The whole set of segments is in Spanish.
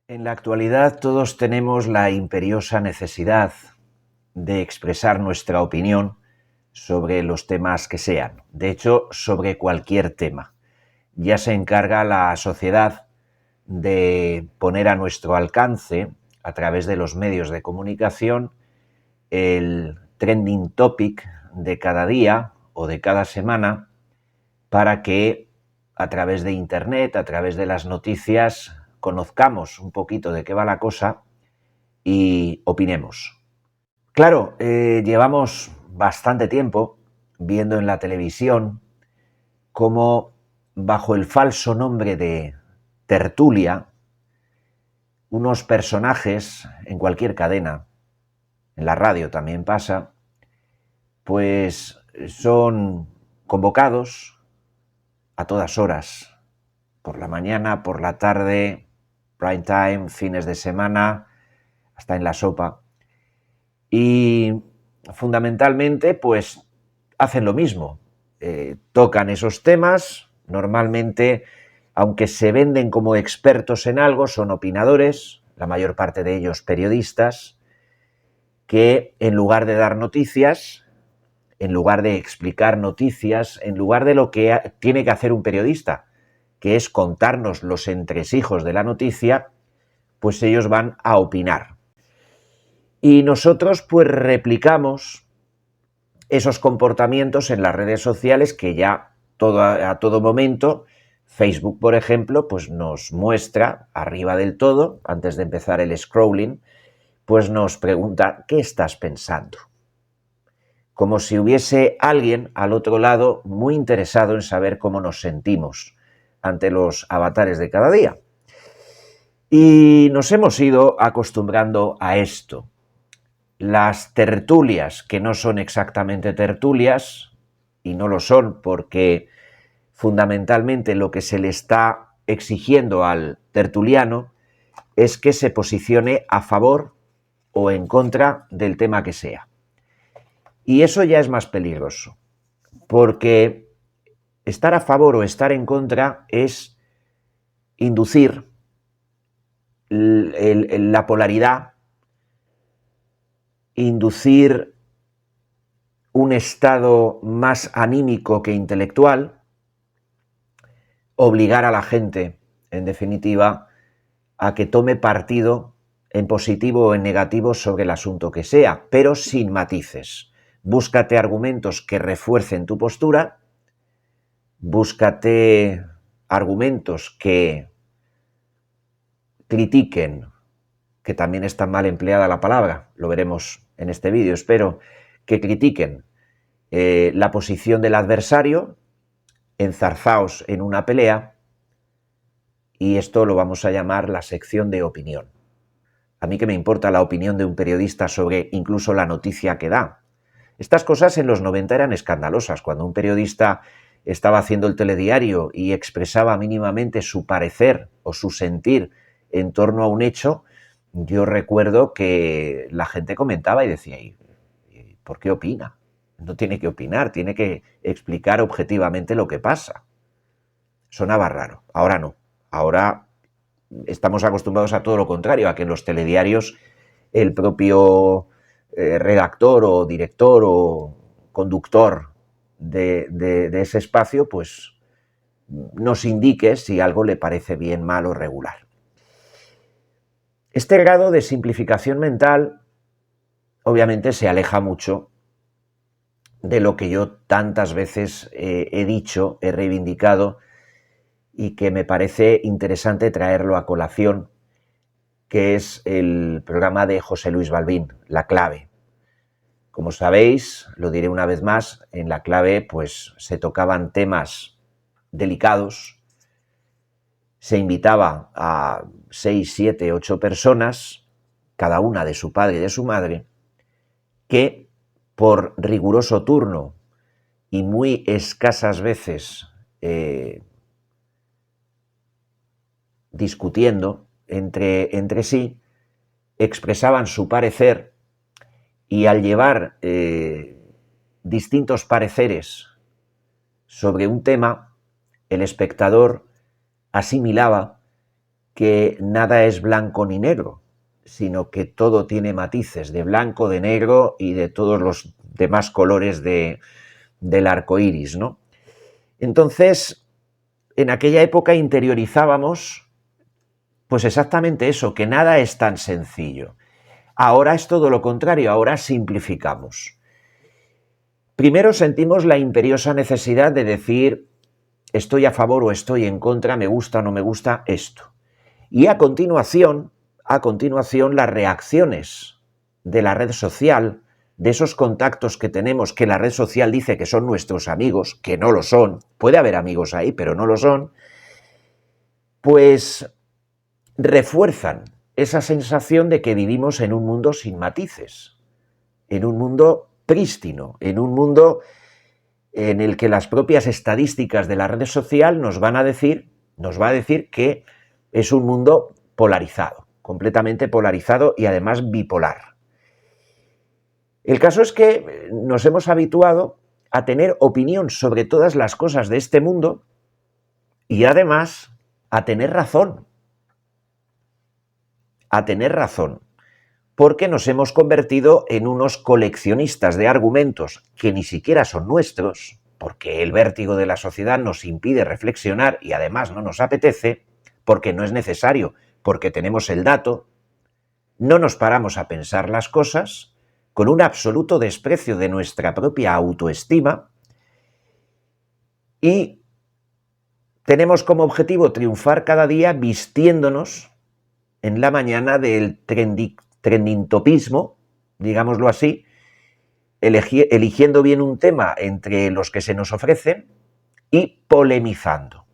En la actualidad todos tenemos la imperiosa necesidad de expresar nuestra opinión sobre los temas que sean, de hecho, sobre cualquier tema. Ya se encarga la sociedad de poner a nuestro alcance, a través de los medios de comunicación, el trending topic de cada día o de cada semana para que a través de Internet, a través de las noticias, conozcamos un poquito de qué va la cosa y opinemos. Claro, llevamos bastante tiempo viendo en la televisión cómo, bajo el falso nombre de tertulia, unos personajes en cualquier cadena, en la radio también pasa, pues son convocados a todas horas, por la mañana, por la tarde, prime time, fines de semana, hasta en la sopa. Y fundamentalmente, pues hacen lo mismo. Tocan esos temas, normalmente, aunque se venden como expertos en algo, son opinadores, la mayor parte de ellos periodistas, que en lugar de dar noticias, en lugar de explicar noticias, en lugar de lo que tiene que hacer un periodista, que es contarnos los entresijos de la noticia, pues ellos van a opinar. Y nosotros pues replicamos esos comportamientos en las redes sociales que ya a todo momento, Facebook, por ejemplo, pues nos muestra arriba del todo, antes de empezar el scrolling, pues nos pregunta, ¿qué estás pensando? Como si hubiese alguien al otro lado muy interesado en saber cómo nos sentimos ante los avatares de cada día. Y nos hemos ido acostumbrando a esto. Las tertulias, que no son exactamente tertulias, y no lo son porque fundamentalmente lo que se le está exigiendo al tertuliano es que se posicione a favor o en contra del tema que sea. Y eso ya es más peligroso, porque estar a favor o estar en contra es inducir la polaridad, inducir un estado más anímico que intelectual, obligar a la gente, en definitiva, a que tome partido en positivo o en negativo sobre el asunto que sea, pero sin matices. Búscate argumentos que refuercen tu postura, búscate argumentos que critiquen, que también está mal empleada la palabra, lo veremos en este vídeo, espero, que critiquen la posición del adversario, enzarzaos en una pelea, y esto lo vamos a llamar la sección de opinión. A mí que me importa la opinión de un periodista sobre incluso la noticia que da. Estas cosas en los 90 eran escandalosas, cuando un periodista estaba haciendo el telediario y expresaba mínimamente su parecer o su sentir en torno a un hecho. Yo recuerdo que la gente comentaba y decía, ¿por qué opina? No tiene que opinar, tiene que explicar objetivamente lo que pasa. Sonaba raro, ahora no. Ahora estamos acostumbrados a todo lo contrario, a que en los telediarios el propio redactor o director o conductor de ese espacio pues nos indique si algo le parece bien, mal o regular. Este grado de simplificación mental obviamente se aleja mucho de lo que yo tantas veces he dicho, he reivindicado y que me parece interesante traerlo a colación, que es el programa de José Luis Balbín, La Clave. Como sabéis, lo diré una vez más, en La Clave pues se tocaban temas delicados, se invitaba a 6, 7, 8 personas, cada una de su padre y de su madre, que por riguroso turno y muy escasas veces discutiendo entre sí, expresaban su parecer, y al llevar distintos pareceres sobre un tema, el espectador asimilaba que nada es blanco ni negro, sino que todo tiene matices de blanco, de negro y de todos los demás colores del arco iris, ¿no? Entonces, en aquella época interiorizábamos pues exactamente eso, que nada es tan sencillo. Ahora es todo lo contrario, ahora simplificamos. Primero sentimos la imperiosa necesidad de decir estoy a favor o estoy en contra, me gusta o no me gusta esto. Y a continuación las reacciones de la red social, de esos contactos que tenemos, que la red social dice que son nuestros amigos, que no lo son, puede haber amigos ahí, pero no lo son, pues refuerzan esa sensación de que vivimos en un mundo sin matices, en un mundo prístino, en un mundo en el que las propias estadísticas de la red social nos va a decir que es un mundo polarizado, completamente polarizado y además bipolar. El caso es que nos hemos habituado a tener opinión sobre todas las cosas de este mundo y además a tener razón, porque nos hemos convertido en unos coleccionistas de argumentos que ni siquiera son nuestros, porque el vértigo de la sociedad nos impide reflexionar y además no nos apetece, porque no es necesario, porque tenemos el dato, no nos paramos a pensar las cosas, con un absoluto desprecio de nuestra propia autoestima, y tenemos como objetivo triunfar cada día vistiéndonos en la mañana del trendintopismo, digámoslo así, eligiendo bien un tema entre los que se nos ofrecen y polemizando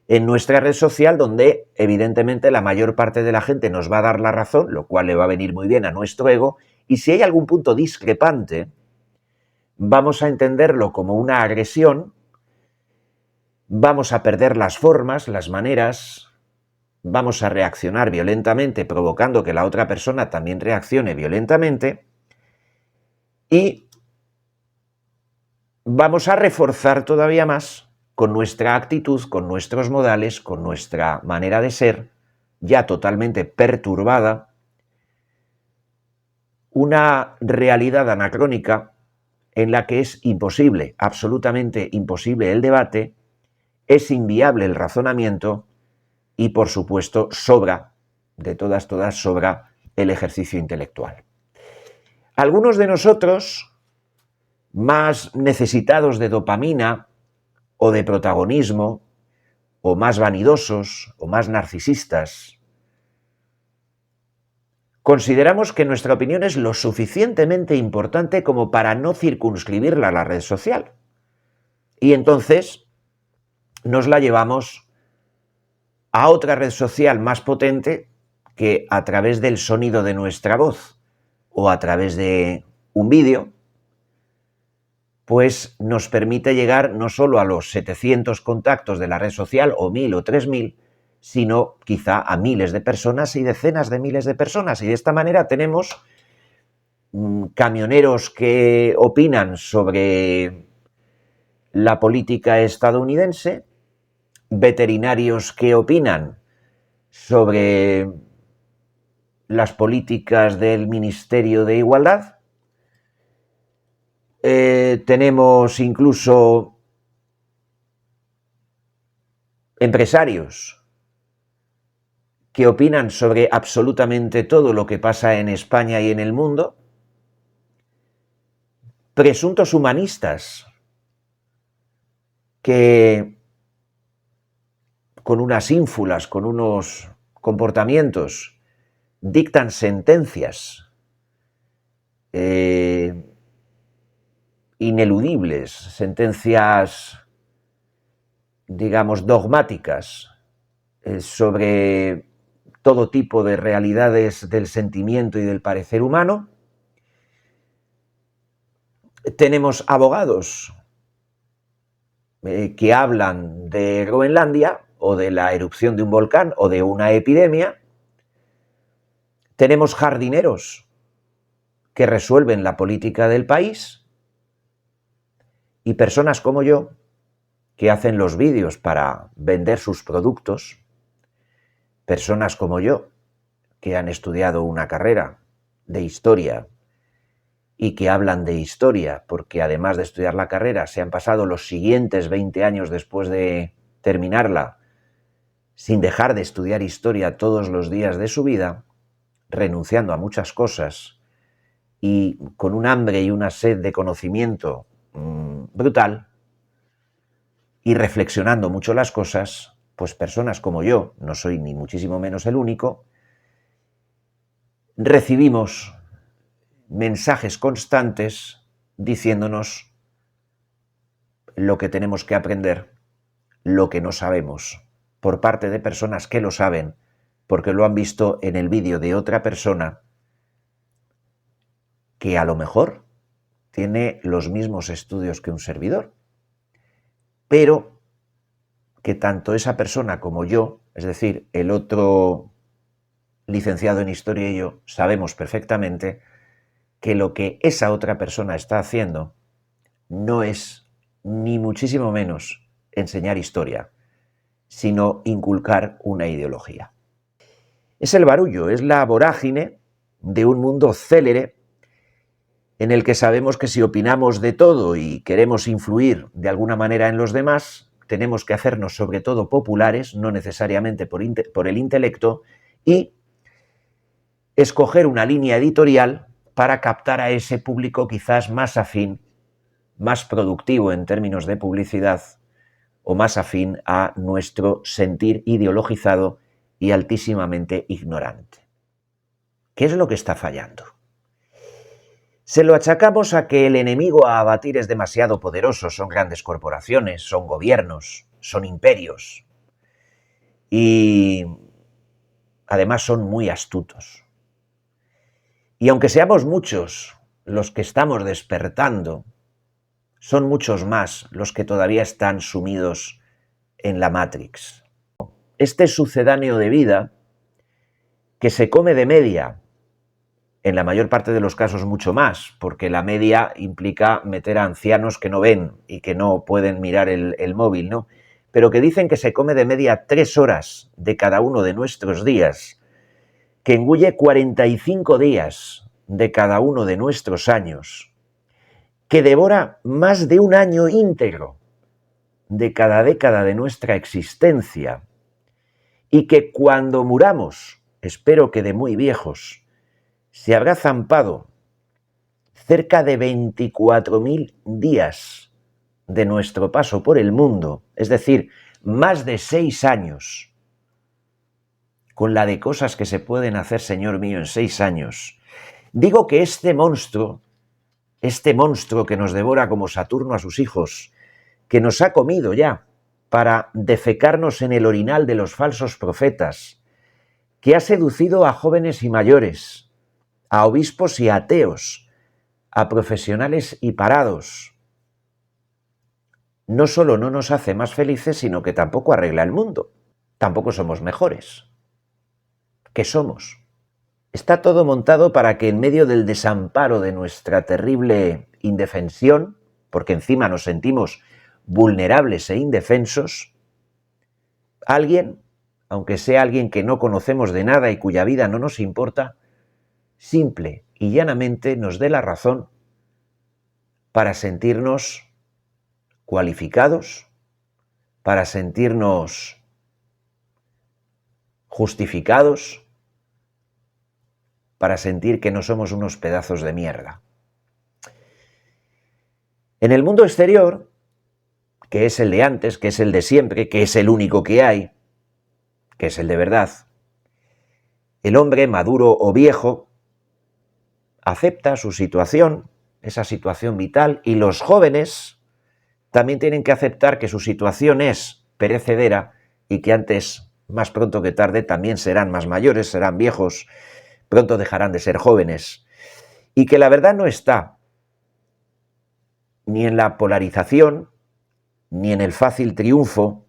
en nuestra red social, donde evidentemente la mayor parte de la gente nos va a dar la razón, lo cual le va a venir muy bien a nuestro ego, y si hay algún punto discrepante, vamos a entenderlo como una agresión, vamos a perder las formas, las maneras, vamos a reaccionar violentamente, provocando que la otra persona también reaccione violentamente, y vamos a reforzar todavía más con nuestra actitud, con nuestros modales, con nuestra manera de ser, ya totalmente perturbada, una realidad anacrónica en la que es imposible, absolutamente imposible el debate, es inviable el razonamiento y, por supuesto, sobra, de todas sobra el ejercicio intelectual. Algunos de nosotros, más necesitados de dopamina o de protagonismo, o más vanidosos, o más narcisistas, consideramos que nuestra opinión es lo suficientemente importante como para no circunscribirla a la red social. Y entonces nos la llevamos a otra red social más potente que, a través del sonido de nuestra voz o a través de un vídeo, pues nos permite llegar no solo a los 700 contactos de la red social, o 1000 o 3000, sino quizá a miles de personas y decenas de miles de personas. Y de esta manera tenemos camioneros que opinan sobre la política estadounidense, veterinarios que opinan sobre las políticas del Ministerio de Igualdad, tenemos incluso empresarios que opinan sobre absolutamente todo lo que pasa en España y en el mundo, presuntos humanistas que, con unas ínfulas, con unos comportamientos, dictan sentencias ineludibles, sentencias, digamos, dogmáticas sobre todo tipo de realidades del sentimiento y del parecer humano. Tenemos abogados que hablan de Groenlandia o de la erupción de un volcán o de una epidemia. Tenemos jardineros que resuelven la política del país y personas como yo que hacen los vídeos para vender sus productos personas como yo, que han estudiado una carrera de historia y que hablan de historia, porque además de estudiar la carrera, se han pasado los siguientes 20 años después de terminarla sin dejar de estudiar historia todos los días de su vida, renunciando a muchas cosas y con un hambre y una sed de conocimiento brutal y reflexionando mucho las cosas, pues personas como yo, no soy ni muchísimo menos el único, recibimos mensajes constantes diciéndonos lo que tenemos que aprender, lo que no sabemos, por parte de personas que lo saben, porque lo han visto en el vídeo de otra persona que a lo mejor tiene los mismos estudios que un servidor, pero que tanto esa persona como yo, es decir, el otro licenciado en historia y yo, sabemos perfectamente que lo que esa otra persona está haciendo no es ni muchísimo menos enseñar historia, sino inculcar una ideología. Es el barullo, es la vorágine de un mundo célere en el que sabemos que si opinamos de todo y queremos influir de alguna manera en los demás, tenemos que hacernos sobre todo populares, no necesariamente por el intelecto, y escoger una línea editorial para captar a ese público quizás más afín, más productivo en términos de publicidad, o más afín a nuestro sentir ideologizado y altísimamente ignorante. ¿Qué es lo que está fallando? Se lo achacamos a que el enemigo a abatir es demasiado poderoso, son grandes corporaciones, son gobiernos, son imperios y además son muy astutos. Y aunque seamos muchos los que estamos despertando, son muchos más los que todavía están sumidos en la Matrix. Este sucedáneo de vida que se come de media, en la mayor parte de los casos mucho más, porque la media implica meter a ancianos que no ven y que no pueden mirar el móvil, ¿no? Pero que dicen que se come de media 3 horas de cada uno de nuestros días, que engulle 45 días de cada uno de nuestros años, que devora más de un año íntegro de cada década de nuestra existencia, y que cuando muramos, espero que de muy viejos, se habrá zampado cerca de 24.000 días de nuestro paso por el mundo, es decir, más de 6 años, con la de cosas que se pueden hacer, señor mío, en 6 años. Digo que este monstruo que nos devora como Saturno a sus hijos, que nos ha comido ya para defecarnos en el orinal de los falsos profetas, que ha seducido a jóvenes y mayores, a obispos y ateos, a profesionales y parados, no solo no nos hace más felices, sino que tampoco arregla el mundo. Tampoco somos mejores. ¿Qué somos? Está todo montado para que en medio del desamparo de nuestra terrible indefensión, porque encima nos sentimos vulnerables e indefensos, alguien, aunque sea alguien que no conocemos de nada y cuya vida no nos importa, simple y llanamente nos dé la razón para sentirnos cualificados, para sentirnos justificados, para sentir que no somos unos pedazos de mierda. En el mundo exterior, que es el de antes, que es el de siempre, que es el único que hay, que es el de verdad, el hombre maduro o viejo acepta su situación, esa situación vital, y los jóvenes también tienen que aceptar que su situación es perecedera y que antes, más pronto que tarde, también serán más mayores, serán viejos, pronto dejarán de ser jóvenes. Y que la verdad no está ni en la polarización, ni en el fácil triunfo,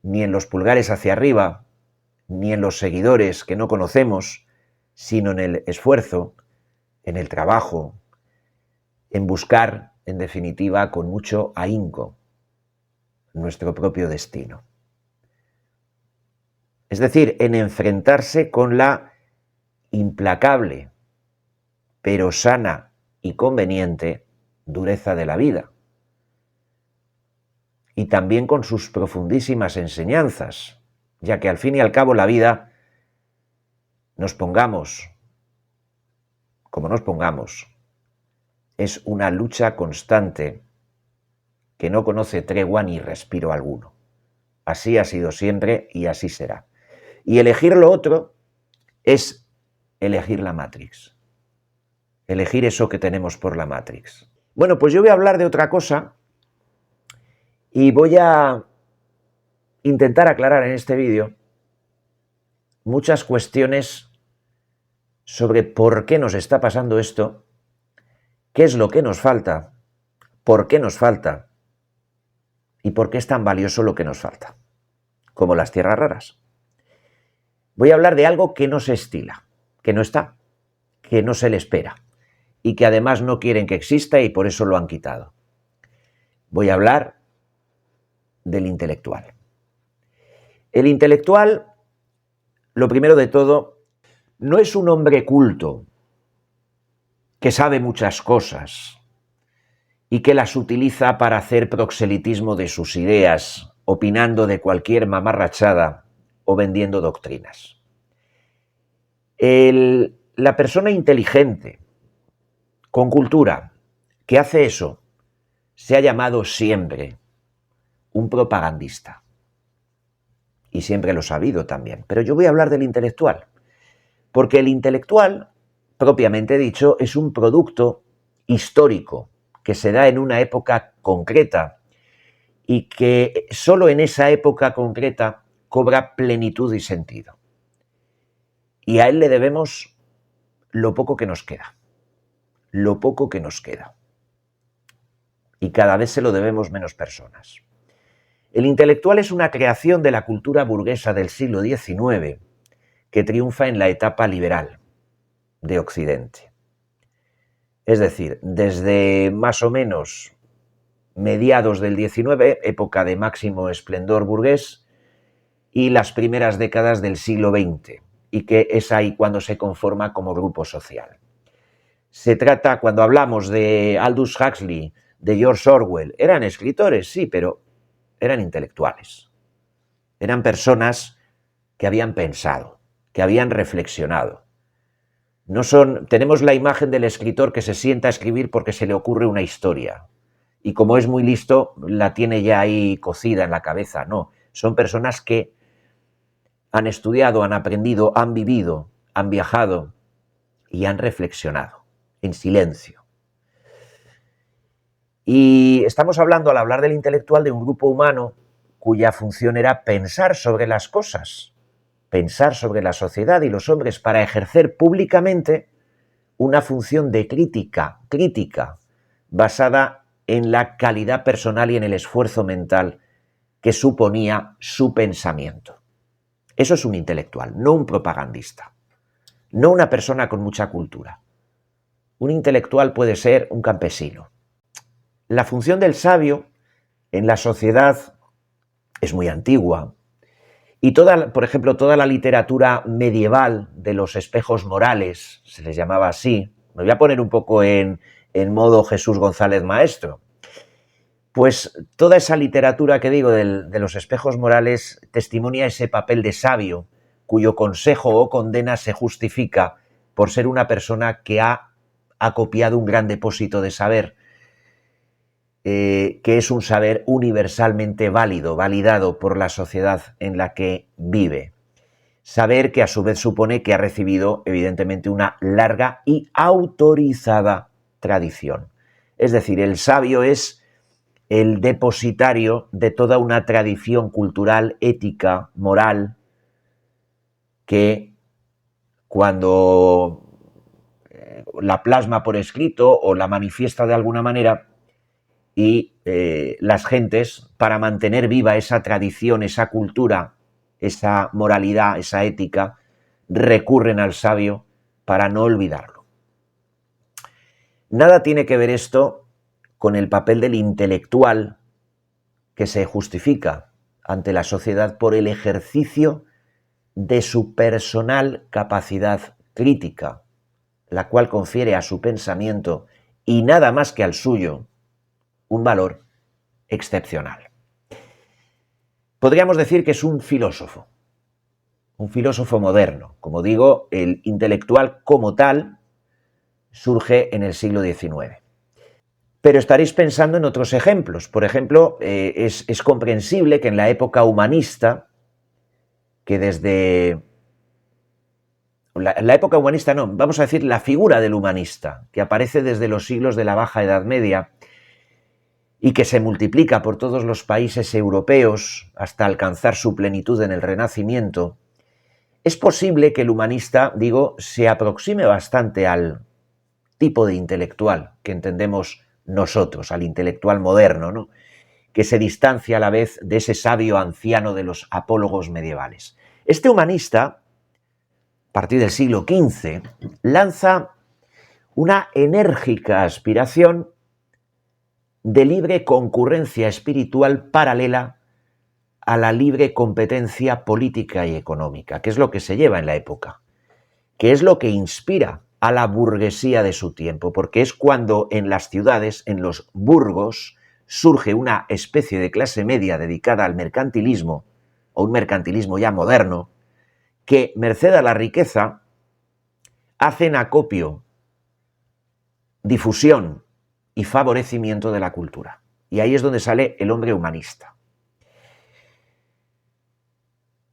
ni en los pulgares hacia arriba, ni en los seguidores que no conocemos, sino en el esfuerzo, en el trabajo, en buscar, en definitiva, con mucho ahínco, nuestro propio destino. Es decir, en enfrentarse con la implacable, pero sana y conveniente dureza de la vida. Y también con sus profundísimas enseñanzas, ya que al fin y al cabo la vida, nos pongamos como nos pongamos, es una lucha constante que no conoce tregua ni respiro alguno. Así ha sido siempre y así será. Y elegir lo otro es elegir la Matrix. Elegir eso que tenemos por la Matrix. Bueno, pues yo voy a hablar de otra cosa y voy a intentar aclarar en este vídeo muchas cuestiones sobre por qué nos está pasando esto, qué es lo que nos falta, por qué nos falta y por qué es tan valioso lo que nos falta, como las tierras raras. Voy a hablar de algo que no se estila, que no está, que no se le espera y que además no quieren que exista y por eso lo han quitado. Voy a hablar del intelectual. El intelectual, lo primero de todo, no es un hombre culto que sabe muchas cosas y que las utiliza para hacer proselitismo de sus ideas, opinando de cualquier mamarrachada o vendiendo doctrinas. La persona inteligente, con cultura, que hace eso, se ha llamado siempre un propagandista. Y siempre lo ha sabido también. Pero yo voy a hablar del intelectual. Porque el intelectual, propiamente dicho, es un producto histórico que se da en una época concreta y que solo en esa época concreta cobra plenitud y sentido. Y a él le debemos lo poco que nos queda. Lo poco que nos queda. Y cada vez se lo debemos menos personas. El intelectual es una creación de la cultura burguesa del siglo XIX que triunfa en la etapa liberal de Occidente. Es decir, desde más o menos mediados del XIX, época de máximo esplendor burgués, y las primeras décadas del siglo XX, y que es ahí cuando se conforma como grupo social. Se trata, cuando hablamos de Aldous Huxley, de George Orwell, eran escritores, sí, pero eran intelectuales. Eran personas que habían pensado, que habían reflexionado. Tenemos la imagen del escritor que se sienta a escribir porque se le ocurre una historia. Y como es muy listo, la tiene ya ahí cocida en la cabeza. No, son personas que han estudiado, han aprendido, han vivido, han viajado y han reflexionado en silencio. Y estamos hablando, al hablar del intelectual, de un grupo humano cuya función era pensar sobre las cosas, pensar sobre la sociedad y los hombres para ejercer públicamente una función de crítica basada en la calidad personal y en el esfuerzo mental que suponía su pensamiento. Eso es un intelectual, no un propagandista, no una persona con mucha cultura. Un intelectual puede ser un campesino. La función del sabio en la sociedad es muy antigua y por ejemplo, toda la literatura medieval de los espejos morales, se les llamaba así, me voy a poner un poco en modo Jesús González Maestro, pues toda esa literatura que digo de los espejos morales testimonia ese papel de sabio cuyo consejo o condena se justifica por ser una persona que ha acopiado un gran depósito de saber, que es un saber universalmente válido, validado por la sociedad en la que vive. Saber que a su vez supone que ha recibido, evidentemente, una larga y autorizada tradición. Es decir, el sabio es el depositario de toda una tradición cultural, ética, moral, que cuando la plasma por escrito o la manifiesta de alguna manera, y las gentes, para mantener viva esa tradición, esa cultura, esa moralidad, esa ética, recurren al sabio para no olvidarlo. Nada tiene que ver esto con el papel del intelectual que se justifica ante la sociedad por el ejercicio de su personal capacidad crítica, la cual confiere a su pensamiento, y nada más que al suyo, un valor excepcional. Podríamos decir que es un filósofo moderno. Como digo, el intelectual como tal surge en el siglo XIX. Pero estaréis pensando en otros ejemplos. Por ejemplo, es comprensible que en la época humanista, que desde... La época humanista no, vamos a decir la figura del humanista, que aparece desde los siglos de la Baja Edad Media y que se multiplica por todos los países europeos hasta alcanzar su plenitud en el Renacimiento, es posible que el humanista, digo, se aproxime bastante al tipo de intelectual que entendemos nosotros, al intelectual moderno, ¿no?, que se distancia a la vez de ese sabio anciano de los apólogos medievales. Este humanista, a partir del siglo XV, lanza una enérgica aspiración de libre concurrencia espiritual paralela a la libre competencia política y económica, que es lo que se lleva en la época, que es lo que inspira a la burguesía de su tiempo, porque es cuando en las ciudades, en los burgos, surge una especie de clase media dedicada al mercantilismo, o un mercantilismo ya moderno, que, merced a la riqueza, hacen acopio, difusión y favorecimiento de la cultura. Y ahí es donde sale el hombre humanista.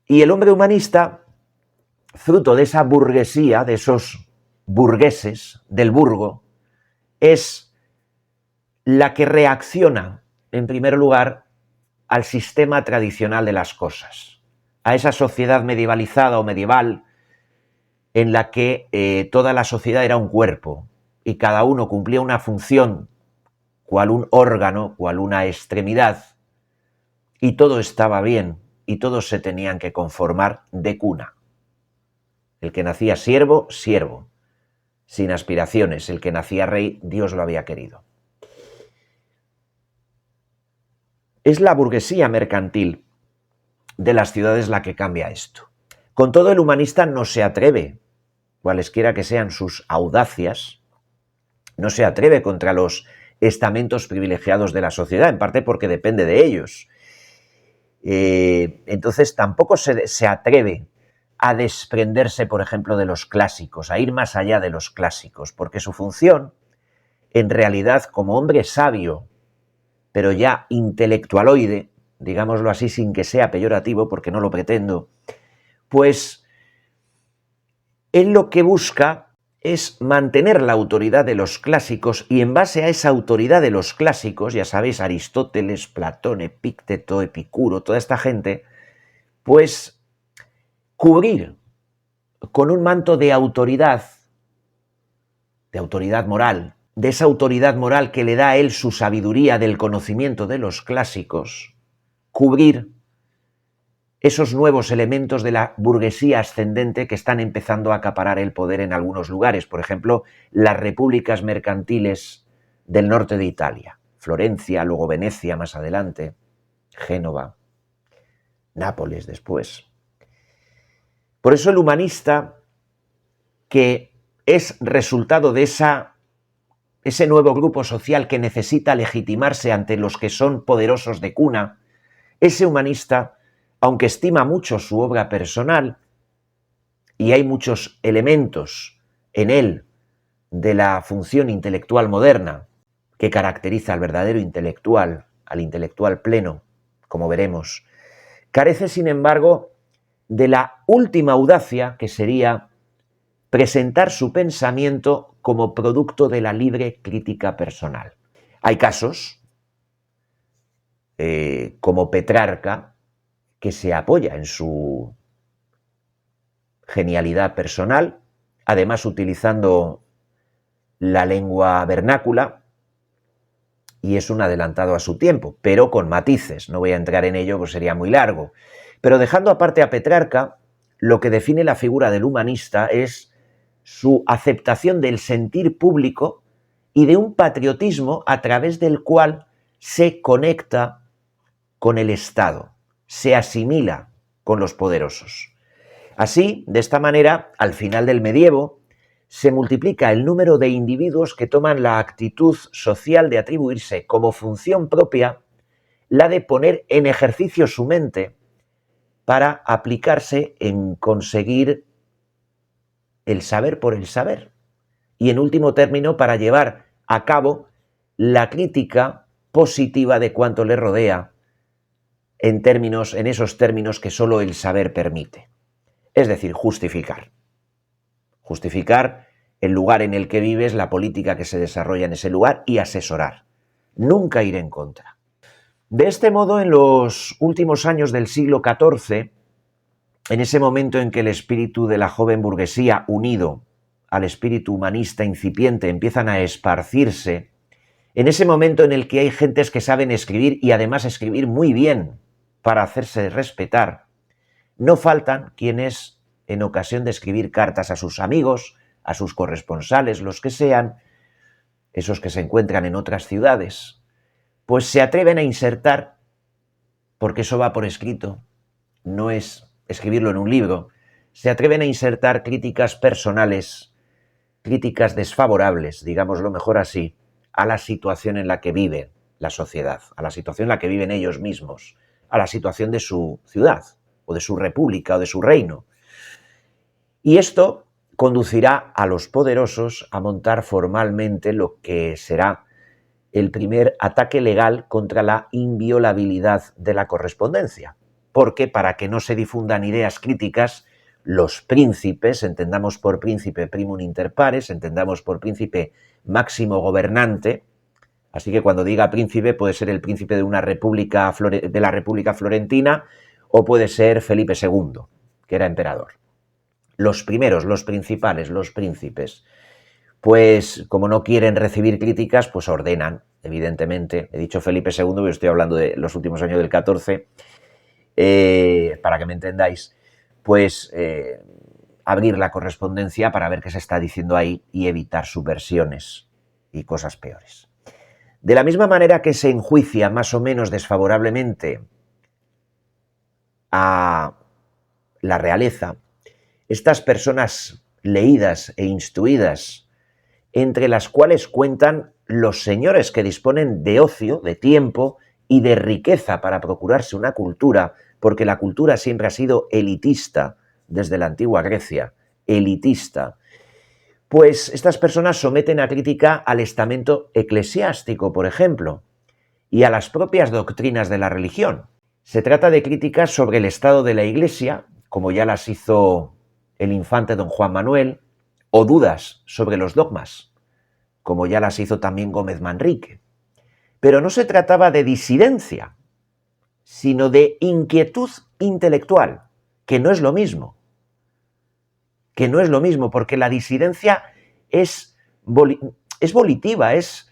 Y el hombre humanista, fruto de esa burguesía, de esos burgueses del burgo, es la que reacciona, en primer lugar, al sistema tradicional de las cosas, a esa sociedad medievalizada o medieval en la que toda la sociedad era un cuerpo y cada uno cumplía una función, cual un órgano, cual una extremidad, y todo estaba bien y todos se tenían que conformar de cuna. El que nacía siervo, siervo, sin aspiraciones. El que nacía rey, Dios lo había querido. Es la burguesía mercantil de las ciudades la que cambia esto. Con todo, el humanista no se atreve, cualesquiera que sean sus audacias, no se atreve contra los estamentos privilegiados de la sociedad, en parte porque depende de ellos. Entonces tampoco se atreve a desprenderse, por ejemplo, de los clásicos, a ir más allá de los clásicos, porque su función, en realidad, como hombre sabio, pero ya intelectualoide, digámoslo así sin que sea peyorativo, porque no lo pretendo, pues él lo que busca es mantener la autoridad de los clásicos y en base a esa autoridad de los clásicos, ya sabéis, Aristóteles, Platón, Epícteto, Epicuro, toda esta gente, pues cubrir con un manto de autoridad moral, de esa autoridad moral que le da a él su sabiduría del conocimiento de los clásicos, cubrir esos nuevos elementos de la burguesía ascendente que están empezando a acaparar el poder en algunos lugares. Por ejemplo, las repúblicas mercantiles del norte de Italia, Florencia, luego Venecia más adelante, Génova, Nápoles después. Por eso el humanista, que es resultado de ese nuevo grupo social que necesita legitimarse ante los que son poderosos de cuna, ese humanista, aunque estima mucho su obra personal, y hay muchos elementos en él de la función intelectual moderna que caracteriza al verdadero intelectual, al intelectual pleno, como veremos, carece, sin embargo, de la última audacia, que sería presentar su pensamiento como producto de la libre crítica personal. Hay casos, como Petrarca, que se apoya en su genialidad personal, además utilizando la lengua vernácula, y es un adelantado a su tiempo, pero con matices. No voy a entrar en ello, pues sería muy largo. Pero dejando aparte a Petrarca, lo que define la figura del humanista es su aceptación del sentir público y de un patriotismo a través del cual se conecta con el Estado, se asimila con los poderosos. Así, de esta manera, al final del medievo, se multiplica el número de individuos que toman la actitud social de atribuirse como función propia la de poner en ejercicio su mente para aplicarse en conseguir el saber por el saber y, en último término, para llevar a cabo la crítica positiva de cuanto le rodea en esos términos que solo el saber permite. Es decir, justificar. Justificar el lugar en el que vives, la política que se desarrolla en ese lugar y asesorar. Nunca ir en contra. De este modo, en los últimos años del siglo XIV, en ese momento en que el espíritu de la joven burguesía, unido al espíritu humanista incipiente, empiezan a esparcirse, en ese momento en el que hay gentes que saben escribir y además escribir muy bien para hacerse respetar, no faltan quienes, en ocasión de escribir cartas a sus amigos, a sus corresponsales, los que sean, esos que se encuentran en otras ciudades, pues se atreven a insertar, porque eso va por escrito, no es escribirlo en un libro, se atreven a insertar críticas personales, críticas desfavorables, digámoslo mejor así, a la situación en la que vive la sociedad, a la situación en la que viven ellos mismos, a la situación de su ciudad, o de su república, o de su reino. Y esto conducirá a los poderosos a montar formalmente lo que será el primer ataque legal contra la inviolabilidad de la correspondencia, porque para que no se difundan ideas críticas, los príncipes, entendamos por príncipe primum inter pares, entendamos por príncipe máximo gobernante, así que cuando diga príncipe puede ser el príncipe de una república de la República Florentina o puede ser Felipe II, que era emperador. Los primeros, los principales, los príncipes, pues como no quieren recibir críticas, pues ordenan, evidentemente, he dicho Felipe II, pero estoy hablando de los últimos años del XIV, para que me entendáis, pues abrir la correspondencia para ver qué se está diciendo ahí y evitar subversiones y cosas peores. De la misma manera que se enjuicia más o menos desfavorablemente a la realeza, estas personas leídas e instruidas, entre las cuales cuentan los señores que disponen de ocio, de tiempo y de riqueza para procurarse una cultura, porque la cultura siempre ha sido elitista desde la antigua Grecia, elitista, pues estas personas someten a crítica al estamento eclesiástico, por ejemplo, y a las propias doctrinas de la religión. Se trata de críticas sobre el estado de la Iglesia, como ya las hizo el infante don Juan Manuel, o dudas sobre los dogmas, como ya las hizo también Gómez Manrique. Pero no se trataba de disidencia, sino de inquietud intelectual, que no es lo mismo. Que no es lo mismo, porque la disidencia es volitiva, es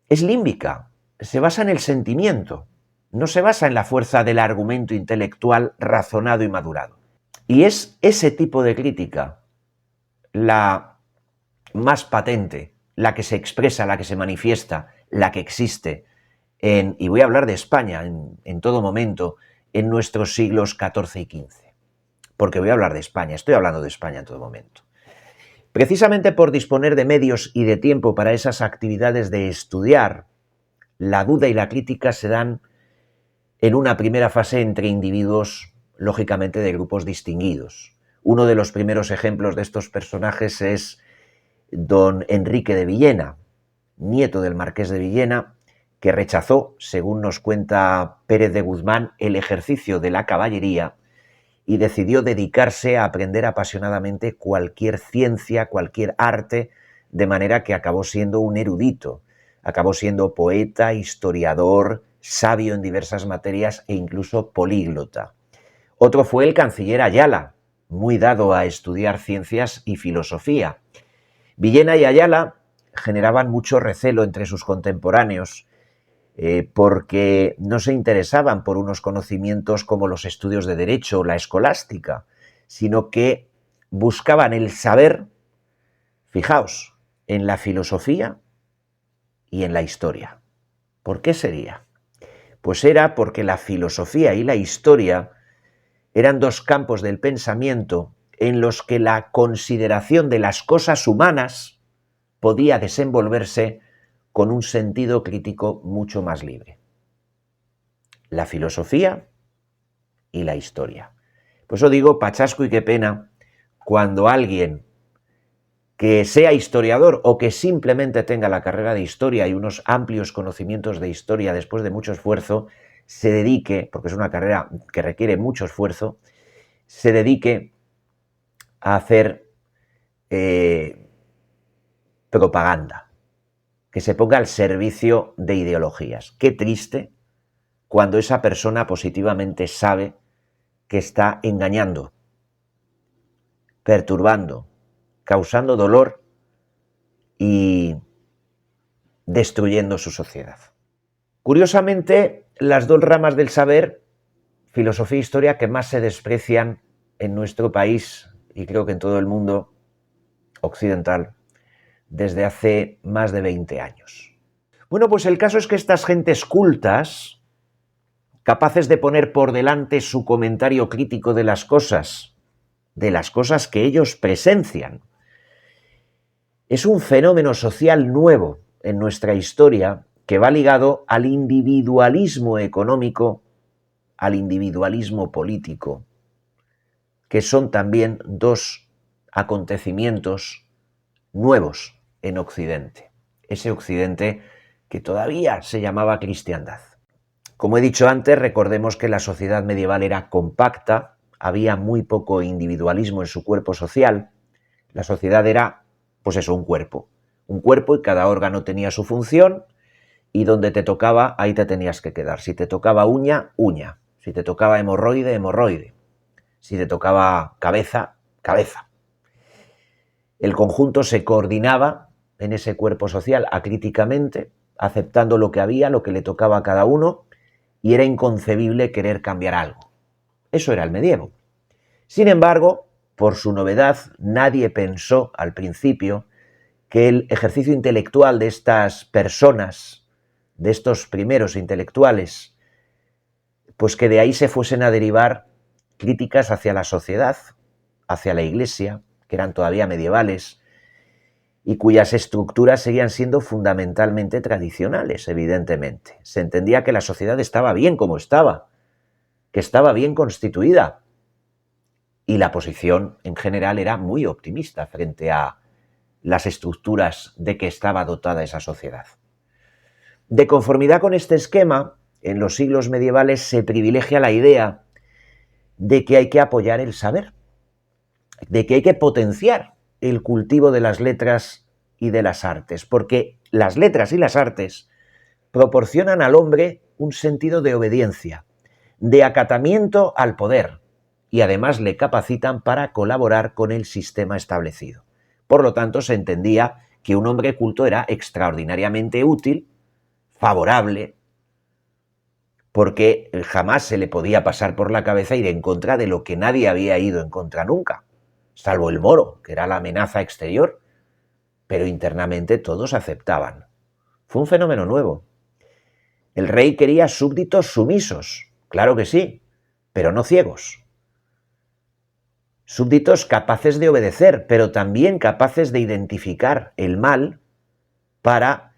límbica, se basa en el sentimiento, no se basa en la fuerza del argumento intelectual razonado y madurado. Y es ese tipo de crítica la más patente, la que se expresa, la que se manifiesta, la que existe y voy a hablar de España en todo momento, en nuestros siglos XIV y XV. Porque voy a hablar de España, estoy hablando de España en todo momento. Precisamente por disponer de medios y de tiempo para esas actividades de estudiar, la duda y la crítica se dan en una primera fase entre individuos, lógicamente de grupos distinguidos. Uno de los primeros ejemplos de estos personajes es don Enrique de Villena, nieto del marqués de Villena, que rechazó, según nos cuenta Pérez de Guzmán, el ejercicio de la caballería y decidió dedicarse a aprender apasionadamente cualquier ciencia, cualquier arte, de manera que acabó siendo un erudito, acabó siendo poeta, historiador, sabio en diversas materias e incluso políglota. Otro fue el canciller Ayala, muy dado a estudiar ciencias y filosofía. Villena y Ayala generaban mucho recelo entre sus contemporáneos porque no se interesaban por unos conocimientos como los estudios de derecho o la escolástica, sino que buscaban el saber, fijaos, en la filosofía y en la historia. ¿Por qué sería? Pues era porque la filosofía y la historia eran dos campos del pensamiento en los que la consideración de las cosas humanas podía desenvolverse con un sentido crítico mucho más libre. La filosofía y la historia. Por eso digo, pachasco y qué pena, cuando alguien que sea historiador o que simplemente tenga la carrera de historia y unos amplios conocimientos de historia después de mucho esfuerzo, se dedique, porque es una carrera que requiere mucho esfuerzo, se dedique a hacer propaganda, que se ponga al servicio de ideologías. Qué triste cuando esa persona positivamente sabe que está engañando, perturbando, causando dolor y destruyendo su sociedad. Curiosamente, las dos ramas del saber, filosofía e historia, que más se desprecian en nuestro país y creo que en todo el mundo occidental desde hace más de 20 años. Bueno, pues el caso es que estas gentes cultas, capaces de poner por delante su comentario crítico de las cosas que ellos presencian, es un fenómeno social nuevo en nuestra historia que va ligado al individualismo económico, al individualismo político, que son también dos acontecimientos nuevos en Occidente, ese Occidente que todavía se llamaba cristiandad. Como he dicho antes, recordemos que la sociedad medieval era compacta, había muy poco individualismo en su cuerpo social, la sociedad era, pues eso, un cuerpo y cada órgano tenía su función y donde te tocaba, ahí te tenías que quedar. Si te tocaba uña, uña, si te tocaba hemorroide, hemorroide, si te tocaba cabeza, cabeza. El conjunto se coordinaba en ese cuerpo social acríticamente, aceptando lo que había, lo que le tocaba a cada uno, y era inconcebible querer cambiar algo. Eso era el medievo. Sin embargo, por su novedad, nadie pensó al principio que el ejercicio intelectual de estas personas, de estos primeros intelectuales, pues que de ahí se fuesen a derivar críticas hacia la sociedad, hacia la Iglesia, que eran todavía medievales, y cuyas estructuras seguían siendo fundamentalmente tradicionales, evidentemente. Se entendía que la sociedad estaba bien como estaba, que estaba bien constituida, y la posición en general era muy optimista frente a las estructuras de que estaba dotada esa sociedad. De conformidad con este esquema, en los siglos medievales se privilegia la idea de que hay que apoyar el saber, de que hay que potenciar el cultivo de las letras y de las artes, porque las letras y las artes proporcionan al hombre un sentido de obediencia, de acatamiento al poder, y además le capacitan para colaborar con el sistema establecido. Por lo tanto, se entendía que un hombre culto era extraordinariamente útil, favorable, porque jamás se le podía pasar por la cabeza ir en contra de lo que nadie había ido en contra nunca, salvo el moro, que era la amenaza exterior, pero internamente todos aceptaban. Fue un fenómeno nuevo. El rey quería súbditos sumisos, claro que sí, pero no ciegos. Súbditos capaces de obedecer, pero también capaces de identificar el mal para,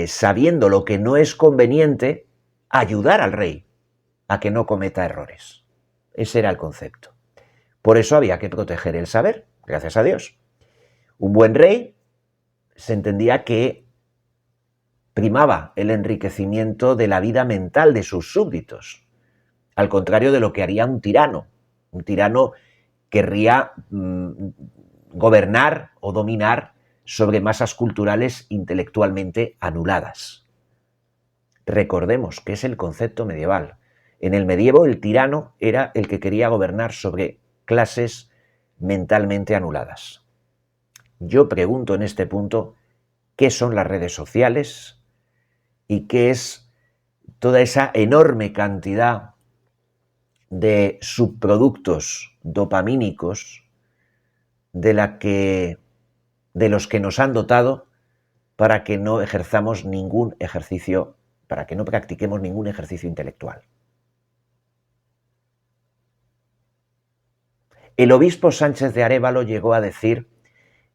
sabiendo lo que no es conveniente, ayudar al rey a que no cometa errores. Ese era el concepto. Por eso había que proteger el saber, gracias a Dios. Un buen rey se entendía que primaba el enriquecimiento de la vida mental de sus súbditos, al contrario de lo que haría un tirano. Un tirano querría gobernar o dominar sobre masas culturales intelectualmente anuladas. Recordemos que es el concepto medieval. En el medievo el tirano era el que quería gobernar sobre clases mentalmente anuladas. Yo pregunto en este punto, ¿qué son las redes sociales y qué es toda esa enorme cantidad de subproductos dopamínicos de los que nos han dotado para que no ejerzamos ningún ejercicio, para que no practiquemos ningún ejercicio intelectual? El obispo Sánchez de Arévalo llegó a decir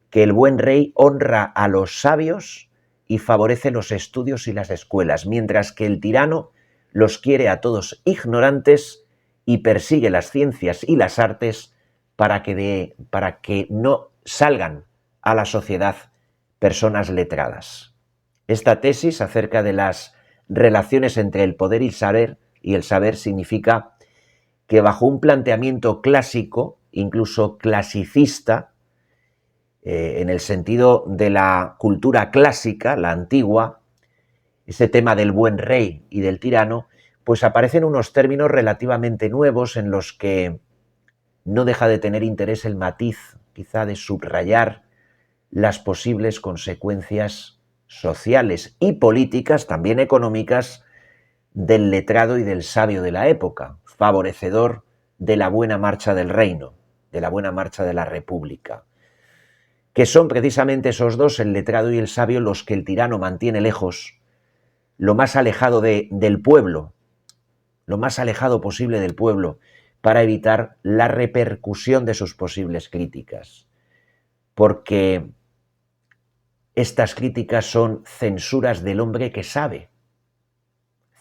que el buen rey honra a los sabios y favorece los estudios y las escuelas, mientras que el tirano los quiere a todos ignorantes y persigue las ciencias y las artes para que no salgan a la sociedad personas letradas. Esta tesis acerca de las relaciones entre el poder y el saber significa que bajo un planteamiento clásico, incluso clasicista, en el sentido de la cultura clásica, la antigua, ese tema del buen rey y del tirano, pues aparecen unos términos relativamente nuevos en los que no deja de tener interés el matiz, quizá de subrayar las posibles consecuencias sociales y políticas, también económicas, del letrado y del sabio de la época, favorecedor de la buena marcha del reino, de la buena marcha de la república, que son precisamente esos dos, el letrado y el sabio, los que el tirano mantiene lejos, lo más alejado del pueblo, lo más alejado posible del pueblo, para evitar la repercusión de sus posibles críticas. Porque estas críticas son censuras del hombre que sabe,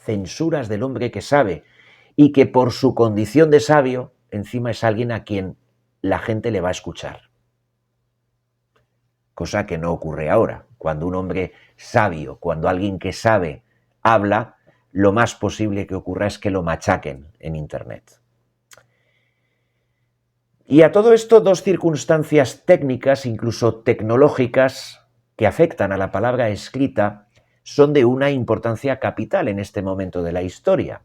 censuras del hombre que sabe, y que por su condición de sabio, encima es alguien a quien la gente le va a escuchar. Cosa que no ocurre ahora. Cuando un hombre sabio, cuando alguien que sabe habla, lo más posible que ocurra es que lo machaquen en Internet. Y a todo esto, dos circunstancias técnicas, incluso tecnológicas, que afectan a la palabra escrita, son de una importancia capital en este momento de la historia.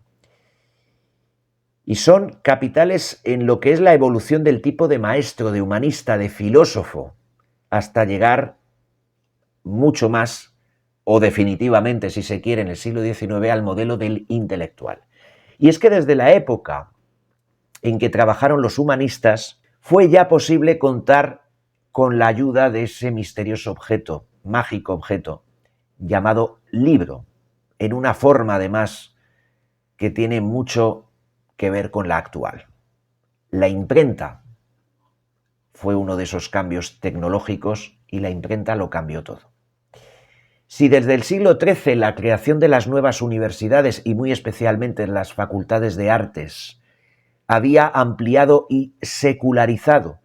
Y son capitales en lo que es la evolución del tipo de maestro, de humanista, de filósofo, hasta llegar mucho más, o definitivamente, si se quiere, en el siglo XIX, al modelo del intelectual. Y es que desde la época en que trabajaron los humanistas, fue ya posible contar con la ayuda de ese misterioso objeto, mágico objeto, llamado libro, en una forma además que tiene mucho que ver con la actual. La imprenta fue uno de esos cambios tecnológicos y la imprenta lo cambió todo. Si desde el siglo XIII la creación de las nuevas universidades y muy especialmente las facultades de artes había ampliado y secularizado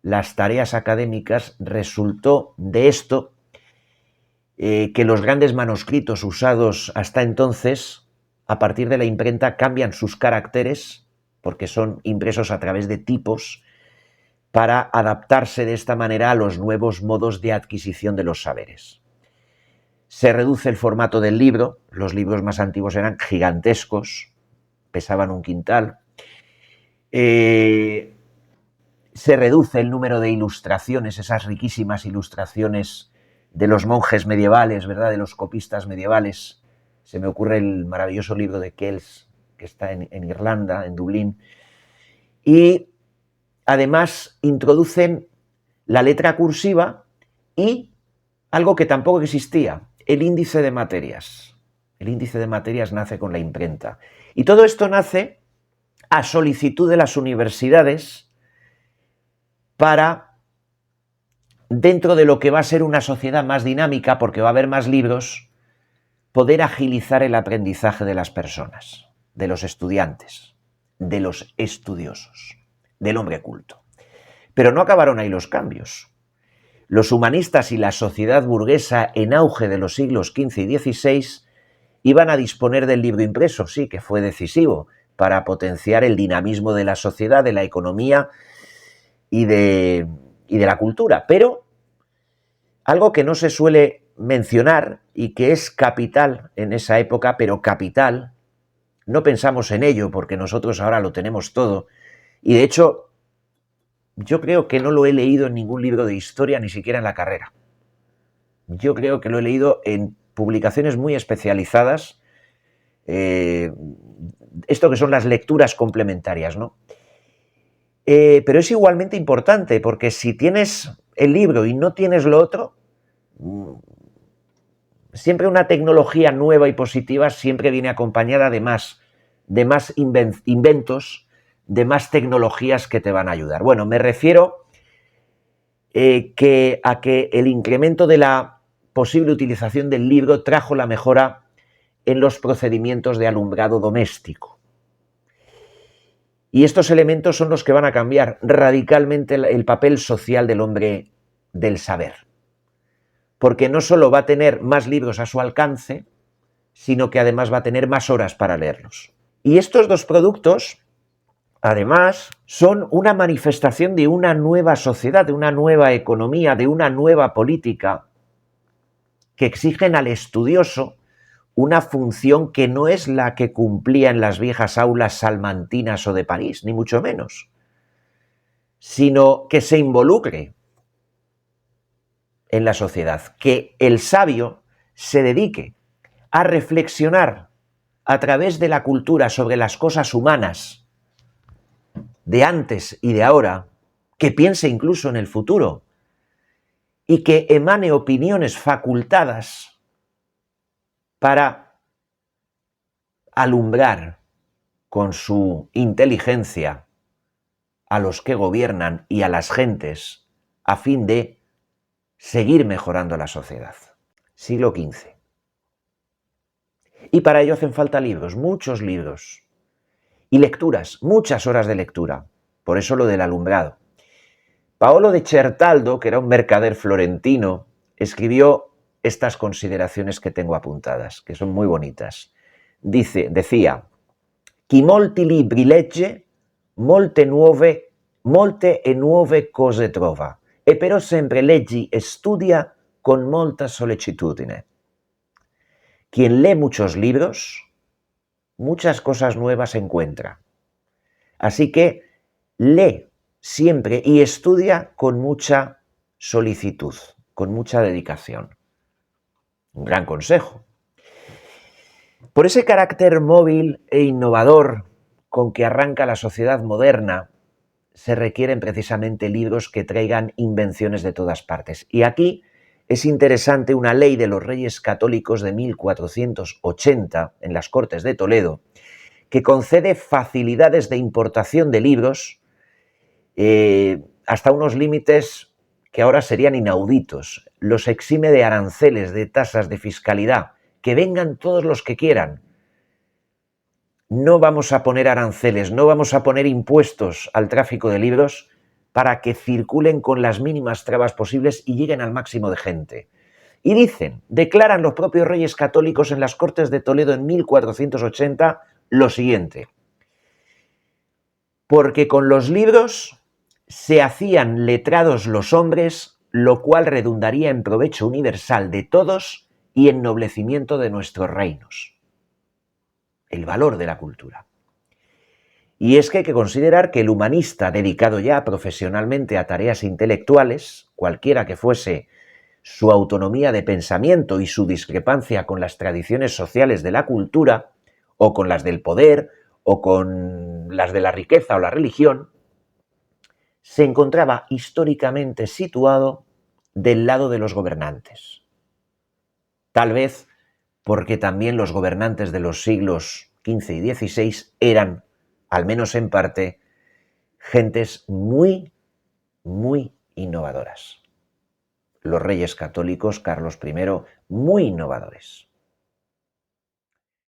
las tareas académicas, resultó de esto que los grandes manuscritos usados hasta entonces, a partir de la imprenta, cambian sus caracteres, porque son impresos a través de tipos, para adaptarse de esta manera a los nuevos modos de adquisición de los saberes. Se reduce el formato del libro, los libros más antiguos eran gigantescos, pesaban un quintal. Se reduce el número de ilustraciones, esas riquísimas ilustraciones de los monjes medievales, ¿verdad?, de los copistas medievales. Se me ocurre el maravilloso libro de Kells, que está en Irlanda, en Dublín. Y además introducen la letra cursiva y algo que tampoco existía, el índice de materias. El índice de materias nace con la imprenta. Y todo esto nace a solicitud de las universidades para, dentro de lo que va a ser una sociedad más dinámica, porque va a haber más libros, poder agilizar el aprendizaje de las personas, de los estudiantes, de los estudiosos, del hombre culto. Pero no acabaron ahí los cambios. Los humanistas y la sociedad burguesa en auge de los siglos XV y XVI iban a disponer del libro impreso, sí, que fue decisivo para potenciar el dinamismo de la sociedad, de la economía y de la cultura. Pero algo que no se suele mencionar y que es capital en esa época, pero capital, no pensamos en ello porque nosotros ahora lo tenemos todo, y de hecho yo creo que no lo he leído en ningún libro de historia, ni siquiera en la carrera. Yo creo que lo he leído en publicaciones muy especializadas, esto que son las lecturas complementarias, ¿no? Pero es igualmente importante, porque si tienes el libro y no tienes lo otro, siempre una tecnología nueva y positiva siempre viene acompañada de más inventos, de más tecnologías que te van a ayudar. Bueno, me refiero a que el incremento de la posible utilización del libro trajo la mejora en los procedimientos de alumbrado doméstico. Y estos elementos son los que van a cambiar radicalmente el papel social del hombre del saber. Porque no solo va a tener más libros a su alcance, sino que además va a tener más horas para leerlos. Y estos dos productos, además, son una manifestación de una nueva sociedad, de una nueva economía, de una nueva política, que exigen al estudioso una función que no es la que cumplía en las viejas aulas salmantinas o de París, ni mucho menos, sino que se involucre en la sociedad, que el sabio se dedique a reflexionar a través de la cultura sobre las cosas humanas de antes y de ahora, que piense incluso en el futuro y que emane opiniones facultadas para alumbrar con su inteligencia a los que gobiernan y a las gentes a fin de seguir mejorando la sociedad. Siglo XV. Y para ello hacen falta libros, muchos libros. Y lecturas, muchas horas de lectura. Por eso lo del alumbrado. Paolo de Certaldo, que era un mercader florentino, escribió estas consideraciones que tengo apuntadas, que son muy bonitas. Decía, chi molti libri legge, molte e nuove cose trova, e però sempre leggi e studia con molta sollecitudine. Quien lee muchos libros, muchas cosas nuevas encuentra. Así que lee siempre y estudia con mucha solicitud, con mucha dedicación. Un gran consejo. Por ese carácter móvil e innovador con que arranca la sociedad moderna, se requieren precisamente libros que traigan invenciones de todas partes. Y aquí es interesante una ley de los Reyes Católicos de 1480 en las Cortes de Toledo, que concede facilidades de importación de libros hasta unos límites que ahora serían inauditos. Los exime de aranceles, de tasas, de fiscalidad. Que vengan todos los que quieran. No vamos a poner aranceles, no vamos a poner impuestos al tráfico de libros para que circulen con las mínimas trabas posibles y lleguen al máximo de gente. Y declaran los propios Reyes Católicos en las Cortes de Toledo en 1480 lo siguiente: porque con los libros se hacían letrados los hombres, lo cual redundaría en provecho universal de todos y ennoblecimiento de nuestros reinos. El valor de la cultura. Y es que hay que considerar que el humanista dedicado ya profesionalmente a tareas intelectuales, cualquiera que fuese su autonomía de pensamiento y su discrepancia con las tradiciones sociales de la cultura, o con las del poder, o con las de la riqueza o la religión, se encontraba históricamente situado del lado de los gobernantes. Tal vez porque también los gobernantes de los siglos XV y XVI eran, al menos en parte, gentes muy, muy innovadoras. Los reyes católicos, Carlos I, muy innovadores.